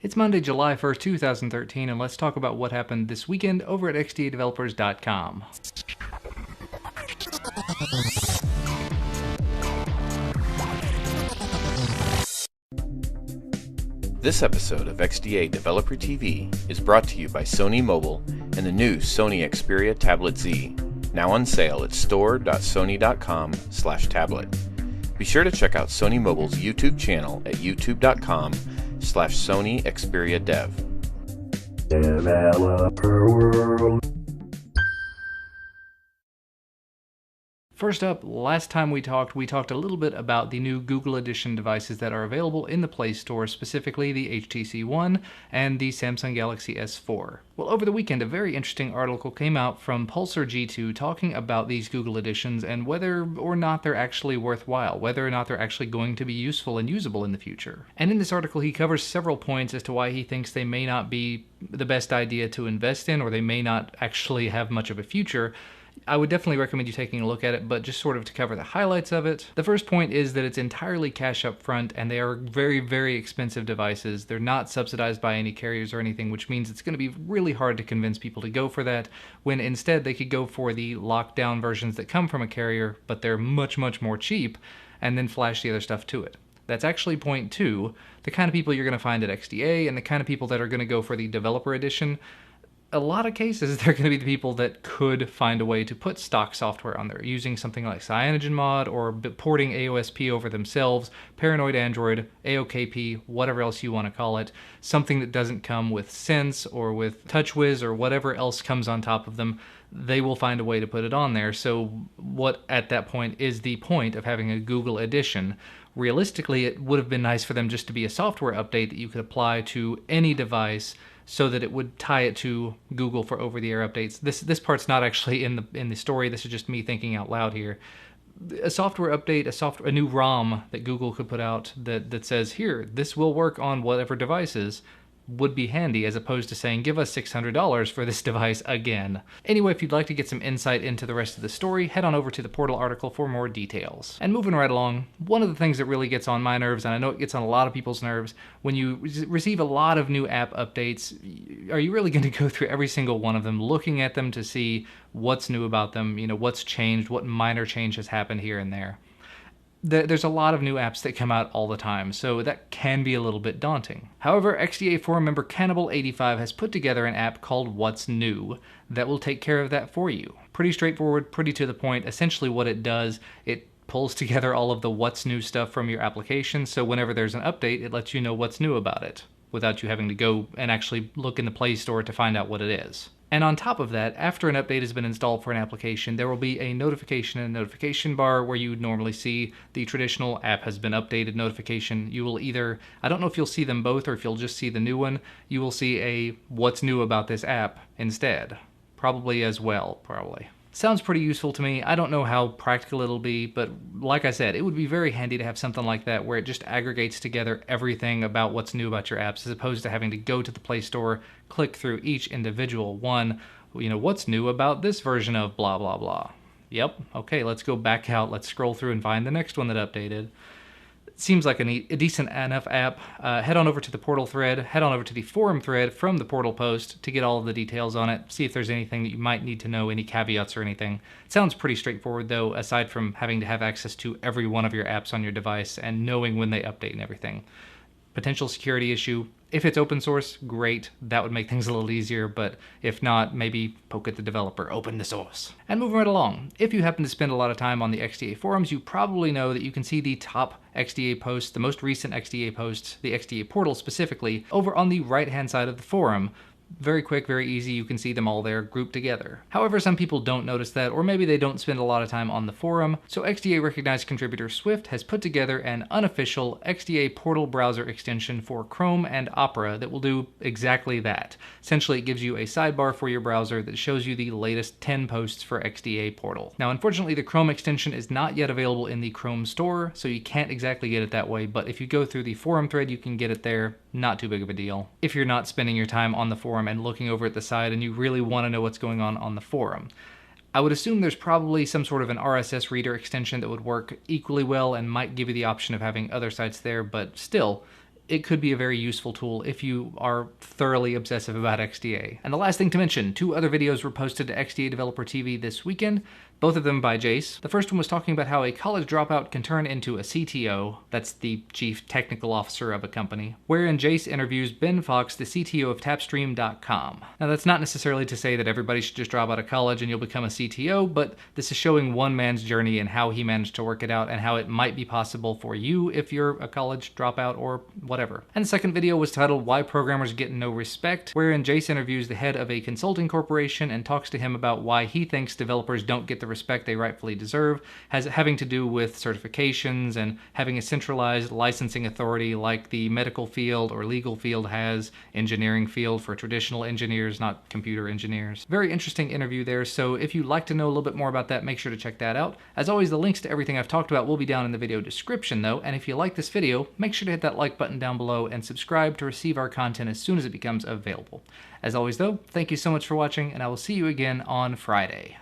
It's Monday, July 1st, 2013, and let's talk about what happened this weekend over at xdadevelopers.com. This episode of XDA Developer TV is brought to you by Sony Mobile and the new Sony Xperia Tablet Z, now on sale at store.sony.com/tablet. Be sure to check out Sony Mobile's YouTube channel at youtube.com/Sony Xperia Dev. Developer World. First up, last time we talked a little bit about the new Google Edition devices that are available in the Play Store, specifically the HTC One and the Samsung Galaxy S4. Well, over the weekend, a very interesting article came out from Pulsar G2 talking about these Google Editions and whether or not they're actually worthwhile, whether or not they're actually going to be useful and usable in the future. And in this article, he covers several points as to why he thinks they may not be the best idea to invest in, or they may not actually have much of a future. I would definitely recommend you taking a look at it, but just sort of to cover the highlights of it. The first point is that it's entirely cash up front, and they are very, very expensive devices. They're not subsidized by any carriers or anything, which means it's going to be really hard to convince people to go for that, when instead they could go for the lockdown versions that come from a carrier, but they're much, much more cheap, and then flash the other stuff to it. That's actually point two. The kind of people you're going to find at XDA and the kind of people that are going to go for the developer edition, a lot of cases, they're going to be the people that could find a way to put stock software on there, using something like CyanogenMod or porting AOSP over themselves, Paranoid Android, AOKP, whatever else you want to call it, something that doesn't come with Sense or with TouchWiz or whatever else comes on top of them. They will find a way to put it on there. So what at that point is the point of having a Google Edition? Realistically, it would have been nice for them just to be a software update that you could apply to any device, so that it would tie it to Google for over-the-air updates. This part's not actually in the story. This is just me thinking out loud here. A software update, a new ROM that Google could put out that says, here, this will work on whatever devices, would be handy, as opposed to saying, give us $600 for this device again. Anyway, if you'd like to get some insight into the rest of the story, head on over to the Portal article for more details. And moving right along, one of the things that really gets on my nerves, and I know it gets on a lot of people's nerves, when you receive a lot of new app updates, are you really going to go through every single one of them, looking at them to see what's new about them, what's changed, what minor change has happened here and there? There's a lot of new apps that come out all the time, so that can be a little bit daunting. However, XDA forum member Cannibal85 has put together an app called What's New that will take care of that for you. Pretty straightforward, pretty to the point. Essentially what it does, it pulls together all of the what's new stuff from your application, so whenever there's an update, it lets you know what's new about it, without you having to go and actually look in the Play Store to find out what it is. And on top of that, after an update has been installed for an application, there will be a notification in the notification bar where you would normally see the traditional app has been updated notification. You will either, I don't know if you'll see them both or if you'll just see the new one, you will see a what's new about this app instead. Probably as well, probably. Sounds pretty useful to me. I don't know how practical it'll be, but like I said, it would be very handy to have something like that where it just aggregates together everything about what's new about your apps, as opposed to having to go to the Play Store, click through each individual one, what's new about this version of blah, blah, blah. Yep, okay, let's go back out, let's scroll through and find the next one that updated. Seems like a decent enough app. Head on over to the Portal thread, head on over to the forum thread from the Portal post to get all of the details on it, see if there's anything that you might need to know, any caveats or anything. It sounds pretty straightforward though, aside from having to have access to every one of your apps on your device and knowing when they update and everything. Potential security issue. If it's open source, great. That would make things a little easier, but if not, maybe poke at the developer, open the source. And moving right along, if you happen to spend a lot of time on the XDA forums, you probably know that you can see the top XDA posts, the most recent XDA posts, the XDA portal specifically, over on the right-hand side of the forum. Very quick, very easy, you can see them all there grouped together. However, some people don't notice that, or maybe they don't spend a lot of time on the forum, so XDA recognized contributor Swift has put together an unofficial XDA portal browser extension for Chrome and Opera that will do exactly that. Essentially, it gives you a sidebar for your browser that shows you the latest 10 posts for XDA portal. Now, unfortunately, the Chrome extension is not yet available in the Chrome store, so you can't exactly get it that way, but if you go through the forum thread, you can get it there. Not too big of a deal. If you're not spending your time on the forum and looking over at the side and you really want to know what's going on the forum. I would assume there's probably some sort of an RSS reader extension that would work equally well and might give you the option of having other sites there, but still, it could be a very useful tool if you are thoroughly obsessive about XDA. And the last thing to mention, 2 other videos were posted to XDA Developer TV this weekend, both of them by Jace. The first one was talking about how a college dropout can turn into a CTO, that's the Chief Technical Officer of a company, wherein Jace interviews Ben Fox, the CTO of Tapstream.com. Now that's not necessarily to say that everybody should just drop out of college and you'll become a CTO, but this is showing one man's journey and how he managed to work it out and how it might be possible for you if you're a college dropout or whatever. And the second video was titled Why Programmers Get No Respect, wherein Jace interviews the head of a consulting corporation and talks to him about why he thinks developers don't get the respect they rightfully deserve, having to do with certifications and having a centralized licensing authority like the medical field or legal field has, engineering field for traditional engineers, not computer engineers. Very interesting interview there, so if you'd like to know a little bit more about that, make sure to check that out. As always, the links to everything I've talked about will be down in the video description though, and if you like this video, make sure to hit that like button down below and subscribe to receive our content as soon as it becomes available. As always though, thank you so much for watching, and I will see you again on Friday.